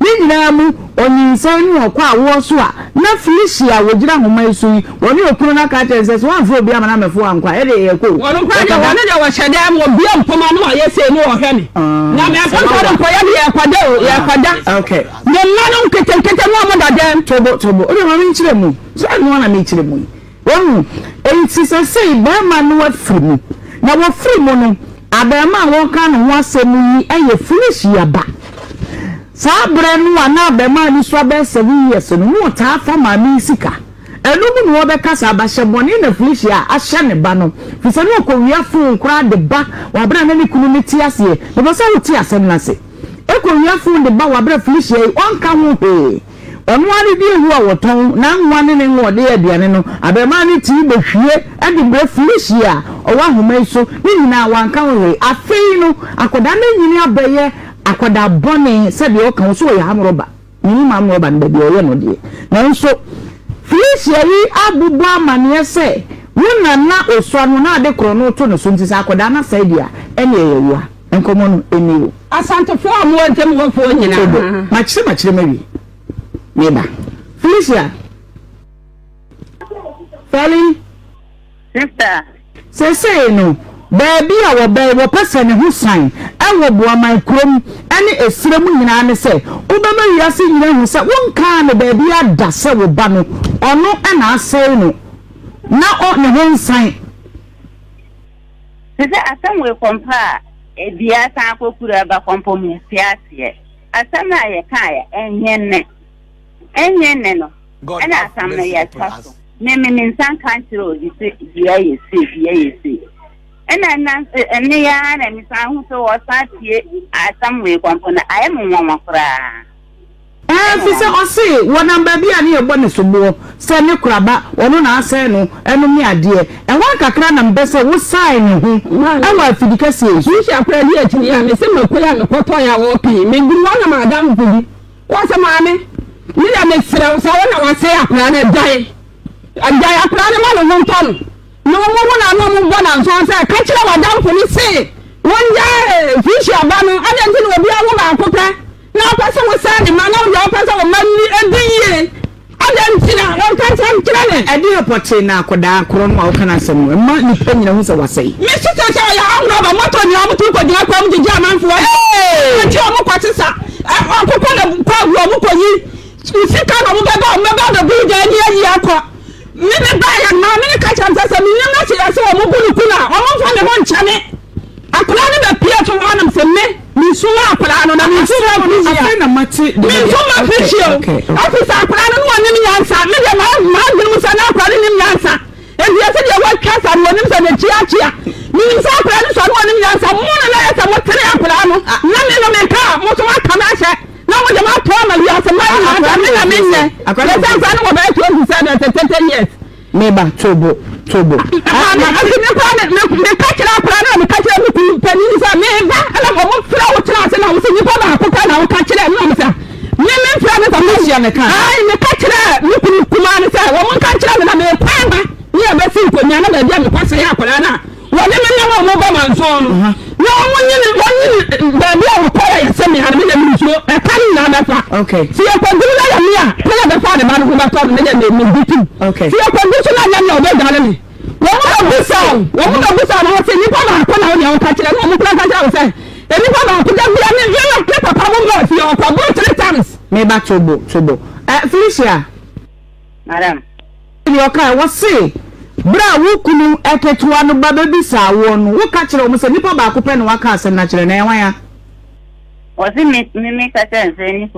ni nyina mu onyinsan ni okɔ a wo so a na Felicia wo gyina homa isu yi woni okuru na ka kyerɛ sɛ so anfo obi ama na mefo ankwa ede ye ko wonu kwa de woni de wo hyɛda mo bi mpoma no a yɛsɛ ni wo hwɛ ni na me akɔntɔ de kɔ yɛ kwada o yɛ kwada okay ne nanu nkete no mo dadam tobo o de ma nkyerɛ mu so anu na me kyerɛ mu wonu enti sɛ sei ba ma no wa firi mu na wo firi mu no abema wo ka no ho asɛm yi ɛyɛ Felicia ba Sabre no ana be ma ni so be 7 years no ta fa ma mi sika enu mu no be kasa ba hyeboni na Felicia a hye ne ba no fi se no ko wia fu nkura de ba wa bra na ni kunu ni ti ase e be so ti asem na se e ko wia fu de ba wa bra Felicia on ka ho he onu ani bi ehu a woton na nwa ne ne ngo de aduane no abe ma ni ti be hwie e de bra Felicia o wa homa iso ni nyina wa nka ho he afei no akoda na nyini abaye akoda bone se de o kan so ya amroba ni ma amroba nda de o ye no de na nso Felicia yi abubu amane se wona na osua no na de kro no to no so ntisa akoda na sai dia ene yewa enkomo no eniwo asantefo amu ntem wo fo nyina ma kyere mawi neba Felicia Feli sister say no baby a wo person who sign e wo boa man krom ene esrem nyina ne se obama wiase nyina hu se won ka ne baby ada se wo ba no ono e na asai no na o ne ho sign sister asam we kompa e bia san kokura ba kompomi fiase asam na ye ka ya enye no ena asam na ye taso me nsan kantiro di se bia ye se ene ya na nsan hu so wasatie asam we kompona ayem nwa kura fi se o se wona baby ani e bo ne sobo se ne kuraba ono na ase no eno mi ade e wa kakra na mbese wo sign hu e wa fidika se Sushi akura ni etini ya me se makoya me koto ya wo pi me guru wana madam fudi wa se maame ni ya me sira so wona wa se akura na dai akura na ma no nton no mo na no mo bona so se ka kire wa dam fudi se won ja fishi aba no adenti no obi awo ba akopɛ na pese wo sa ni ma na wo pese wo mani ediye adenti na wo ka sam kire ne edi reporte na akoda akoro no a wo kana asem ma ni panyina hu se wasai me sita sa ya awro ba moto ni amutu ko dina kwa mje amanfo nti o mo kwatisa akoko na kwa gro mo koyi sika na mo beba do bi je ni ayi akọ me ba ya na me ka cha nsa me nyam na se ya se o mo bulu kuna o mo fa ne ho nchane akora ne ba pia to wanam se me mi suma akora no na mi suma Felicia na mati mi suma Felicia afisa akora no woni mi yansa me de ma gbe sa na akora ni mi yansa ebi ese de wa kasa no nim se ne chia mi nsa akora no so no woni mi yansa mo na ya sa mo tere akora no na me no me ka mo so aka na hye na mo de ma to ma ya sa ma na me na me ne akora sa no wo ba to nsi sa na 10 years meba tobo ana asime kwa me ka kira akora na me ka kira me pani sa me ba ala mo fra wo kira se na wo se ni pa ba ko ka na wo ka kira no me sa me fra me sa Felicia me ka ai me ka kira me kuma ne sa wo mo ka kira me na me pa ba ni e ba sin ko nya na ba dia me kwase ya akora na wo ne me na wo ba man so no na wo nyi ba bia wo pa ya se me ha me na me so e ka ni na ba fa okay si e ko duru na ya me a ko ya ba fa de ba no ba to me na me bitu okay si e ko duru na ya me o be dale ni wo mo busa na wo se ni pa ba ko na wo ya wo ka kira no mo kira ka kira wo se e ni pa ba ko da bia me ya na papa mo go fi o ko go 3 times meba tobo Felicia madam yo kai wo se bra wo kunu eketua no ba ba bisa wo no wo ka kire wo se nipa ba ko pe no waka asem na kire na yan ya o si me ka se ni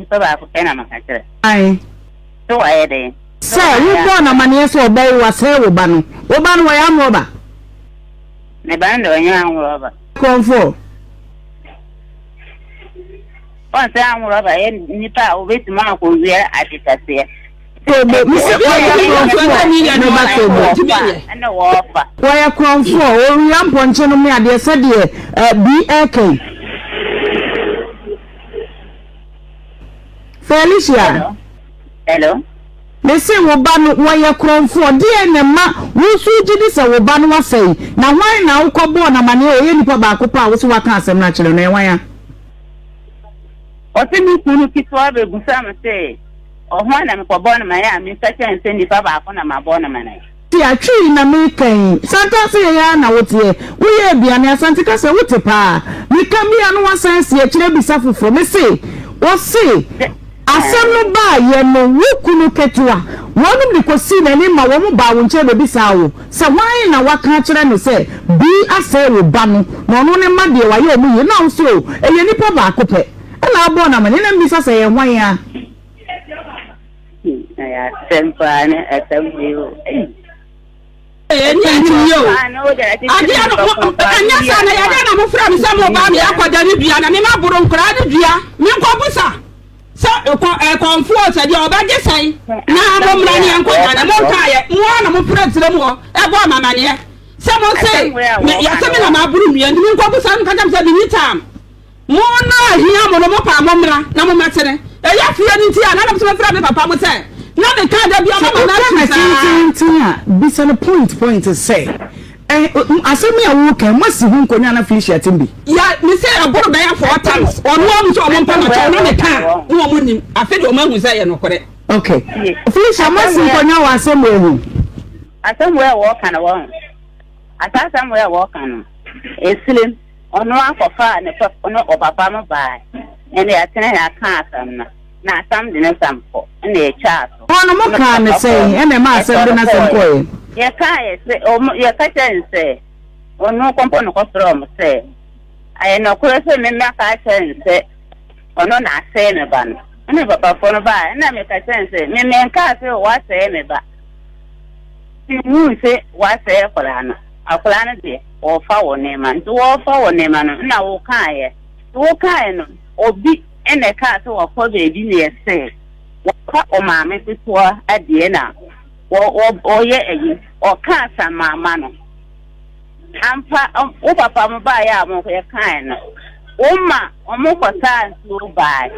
pa ba ko pe na ma ka kire ai to aye de se wo bo na mane se obai wa se wo ba no wa ya mo ba ne ba ndo nya anwo ba konfo on se anwo ba ye ni pa o beti ma ko wi adikase tobo waya konfo o wi amponche no me ade se de BAK Hello me say wo ba no wo ye kronfo de ne ma wo su gidi se wo ba no wasai na hwan na wo kobo na mane o ye nipa ba ko pa wo so waka asem na kire no e wan ya o ti mi kunu kitwa be gusa me say o hwan na me kobo na ma ya mi sa chen se nipa ba ko na ma bo na mane ti atwi na me kan santa se ya na wote wo ye biane asante ka se wote pa mi ka mi anu wasan se e kire bisa foforo me say wo se asem no ba ye no wukunu ketua wonum ni kosi na ni ma wo mu ba wo nche be bisa wo se wan na waka kire no se bi ase wo ba no no no ne ma de wa ye mu ye na so e ye nipa ba akopɛ na abo na ma ni na bisa se ye wan ya ya sempa ne atamwe yo ni yo ade anya sa na ya na mo fra mi se mo ba mi akoda ni bia na me ma buru nkra ni bia mi nko busa so konfuo se de obaje sai na mo mra ni enko na mo nkaye mo na mo fra tire mo e bo mamane se mo se ya se me na ma buru mi nko busa nka jam se bi ni tam mo na hia mo no mo pa mo mra na mo metere e ya fie ni ti ana na so fra me papa mo se na me ka da bia mo na tinha bisa no point say asemi awu kan masi hu nkonya na Felicia Timbi ya me say aboro da ya 4 times onu am so mo mpa na no me ka wo mo nim afi de o ma hu say ye no kore okay Felicia masi nkonya wa asemi ehu asemi wo kan wo asemi wo kan eslim onu akofa ne ono obaba mo ba ene ya tene ya kan asam na asam de ne sampo ene ya cha so ono mo kan ne say ene ma asem de na sem ko ye kai se ye ka chense onu kompo no kostro mo se ai no ko se me na ka chense onu na se me ba no ene papa fo no ba na me ka chense me nka se wa se me ba ti mu se wa se kolana akolana de o fa wo ne man do o fa wo ne man na wo kai no obi ene ka se wo ko be bi ne se wo ka o ma me so adie na o ye eyi o ka sa mama no ampa o papa mo ba ya mo ye kan no o ma o mo ko sa so ba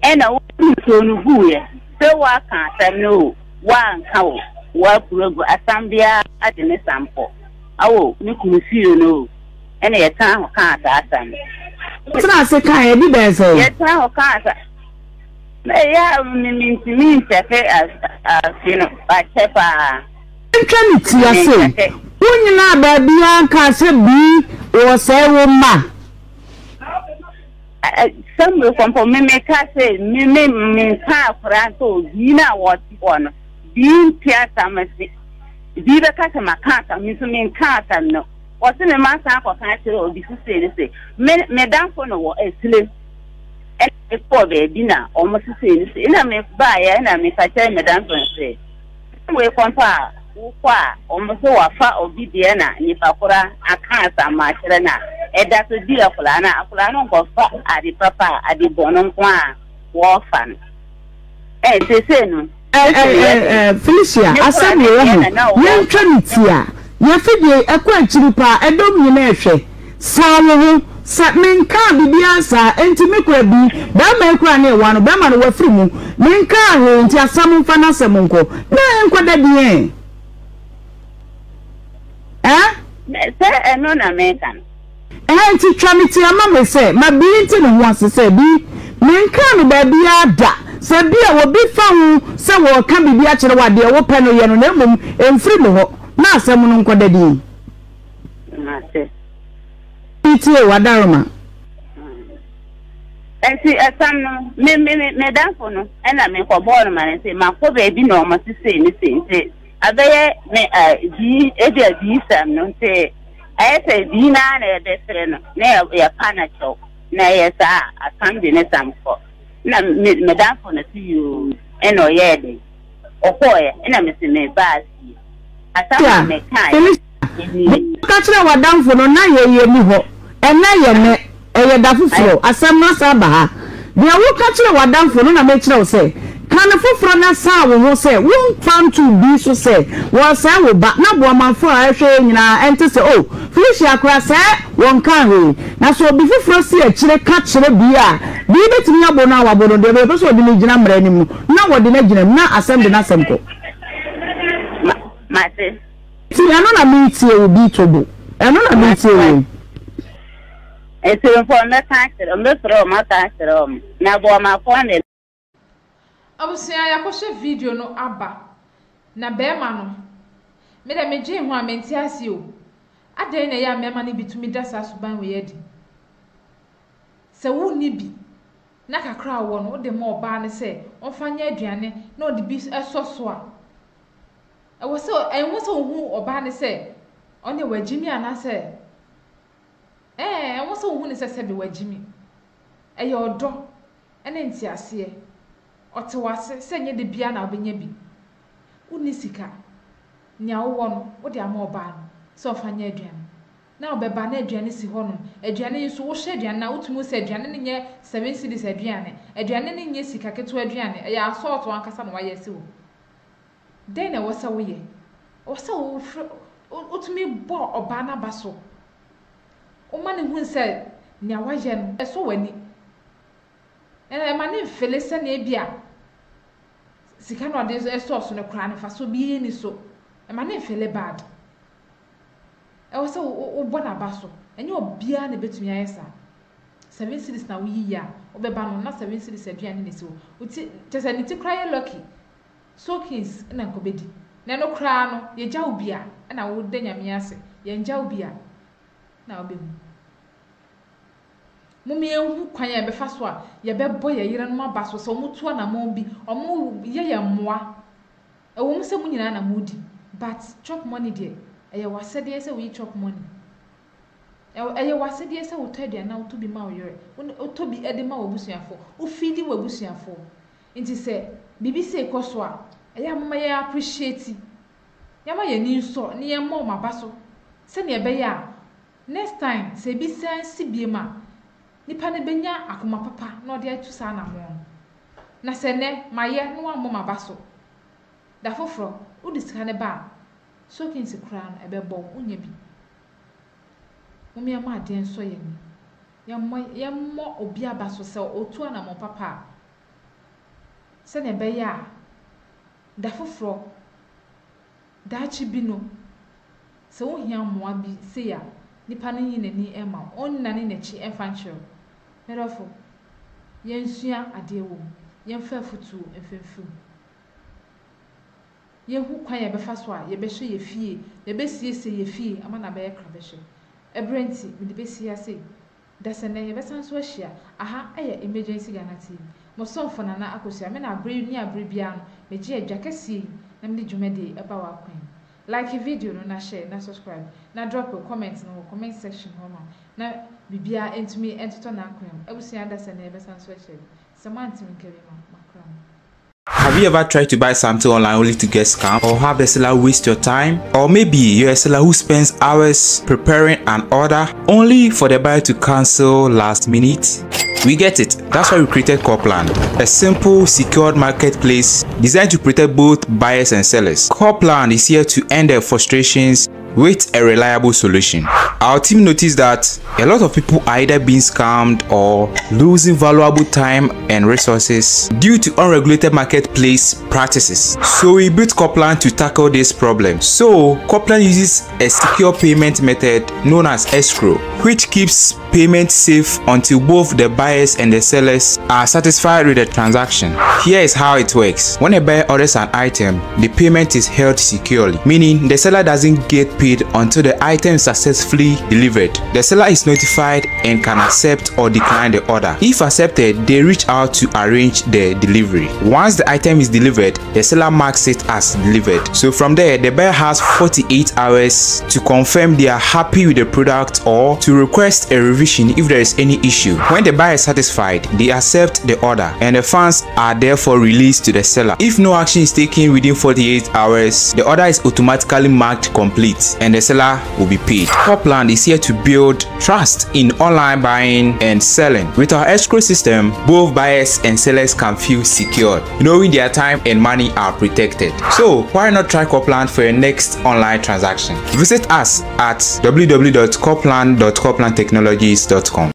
ena o so no buye se wa ka sa no wa nka o wa progo asambia ade ne sampo awo ni kunu fie no ena ye tan ho ka sa asan tena se kan e bi be se ye tan ho ka sa ya mi chefe fino ba chefa entranity ase unyina ba bia ka se bi o se wo ma some kompo me ka se me ka franco dina woti ono bin piata masi bi be ka se makata mi so me kata no o se me ma sa ko ka se obi se me dan fo no wo esile e po be dina o mo se ina me ba ya ina me ka che me dan se we kompa wo kwa o mo so wa fa obi de na ni pakura aka sa ma kire na e da so di akula no ko fa adi papa adi bono kwa wo fan se no Felicia asami wo ye ntwaniti a ye fidie ekwa chiripa edom nyina ehwe sawo sa menka bibia sa enti mekura bi ba ma ekura na ewa no ba ma no wafiri mu menka ho enti asam mfa na asem nko na enkwada die se no na mekan enti twaniti ama me se ma bi enti no ho asese bi menka no ba bia da se bia wo bi fa hu se wo ka bibia kire wade wo pe no ye no na mum emfiri no ho na asem no nkwada die na se iti wadaroma enti asam no me dan fo no ena me ko ball man se ma ko be bi no mo se ni se abeye me di edia di sam no se ayese di na na de sere no na ya pana cho na ya sa asam de ne sam ko na me dan fo na ti you eno ye de okoye ena me se me baasi asam me kai ka kire wadanfo no na ye mi ho ena ye me eye da fufuro asam na sa ba ha bia wo ka kire wadanfo no na me kire wo se Can a foot na sa wo say won fan to be so say wo say wo ba na bo manfo a hwe nyina ente say oh fish akra say won kan ho na so bi fufro si a kire ka kire bi a bi betimi abo na wa bono de be so de ni gina mra nim na wo de na gina na asem de na asem ko mate ti ano na mi tie obi tobo ano na mi tie o ese for na taxer me pro ma taxer na bo ma fone abusia yakoshe video no aba na bema no me da meje hu amenti ase o adan na ya mema ne bitumi da sa suban we yedi se wu ni bi na kakra wo no de ma oba ne se onfanya aduane na odi bi esoso a ewo se enwo se hu oba ne se one wagimi ana se enwo se hu ne se be wagimi eye odo ene nti ase otewase se nye de bia na obenya bi uni sika nya wo no wo de ama oba no se ofanya aduane na obeba na aduane si ho no aduane so wo hye aduane na wotumu se aduane ne nye 7 cedis aduane ne nye sika keto aduane ya assault wankasa na waye se wo den na wo se wo ye wo se wo wotumi bo oba na baso o ma ne hu se nya waye no eso wani mane fele se na ebia sika no de eso no kra ne fa so bi ni so mane fele bad wo se wo bo na baso enye obia na betumi ayesa 7 cedis na wo yi ya obeba no na 7 cedis aduane ne so uti tese ni ti kra lucky so kins na nkobedi na no kra no ye ja obia na wo de nyame ase ye nja obia na obemu mummy ehu kwan ya be fa so a ye be boy ye yire no abaso so mutu na mo bi omo ye moa ewo mu se mu nyina na mudi but chop money there eye wasede se we chop money eye wasede se wo tade na wo to bi ma wo yore wo to bi ede ma wo busuafo wo feedi wo busuafo nti se bibi se koso a eye amama ye appreciate yama ye ni nso ne ye mo mabaso se ne be ya next time se bi sense bi ma nipa ne benya akoma papa na ode atu sa na mo na se ne maye no wa mo mabaso da foforo wo disika ne ba so kinsi kra no ebebo unya bi mummy ama den so ye ni ye mo obi abaso se otu na mo papa se ne be ya da foforo da chi bi no se wo hia mo bi se ya nipa ne yin nani ema on nane na chi enfanchiro merofo yensua ade wo yemfa futu efemfum yehu kwan ye befa so a ye be hye ye fie ye be siese ye fie ama na be kra be hye ebrenti me de be siase da se ne ye be san so ahia aha eye emergency Ghana TV mo so fo na na akosia me na abre ni abre bia no me je adwa kese na me de dwumade eba wa kwan like video no na share na subscribe na drop a comment no comment section ho na bibia entumi entoto na akwam ebusia da se na ebe san so ahia samanti nkebe makram. Have you ever tried to buy something online only to get scammed, or have the seller waste your time? Or maybe you're a seller who spends hours preparing an order only for the buyer to cancel last minute? We get it. That's why we created Coreplan, a simple, secured marketplace designed to protect both buyers and sellers. Coreplan is here to end their frustrations with a reliable solution. Our team noticed that a lot of people are either being scammed or losing valuable time and resources due to unregulated marketplace practices. So we built Coreplan to tackle this problem. So Coreplan uses a secure payment method known as escrow, which keeps payment safe until both the buyers and the sellers are satisfied with the transaction. Here is how it works. When a buyer orders an item, the payment is held securely, meaning the seller doesn't get paid until the item is successfully delivered. The seller is notified and can accept or decline the order. If accepted, they reach out to arrange the delivery. Once the item is delivered, the seller marks it as delivered. So from there, the buyer has 48 hours to confirm they are happy with the product or to request a revision if there is any issue. When the buyer is satisfied, they accept the order and the funds are therefore released to the seller. If no action is taken within 48 hours, the order is automatically marked complete. price and the seller will be paid. Copland is here to build trust in online buying and selling. With our escrow system, both buyers and sellers can feel secured, knowing their time and money are protected. So why not try Copland for your next online transaction? Visit us at www.copland.coplandtechnologies.com.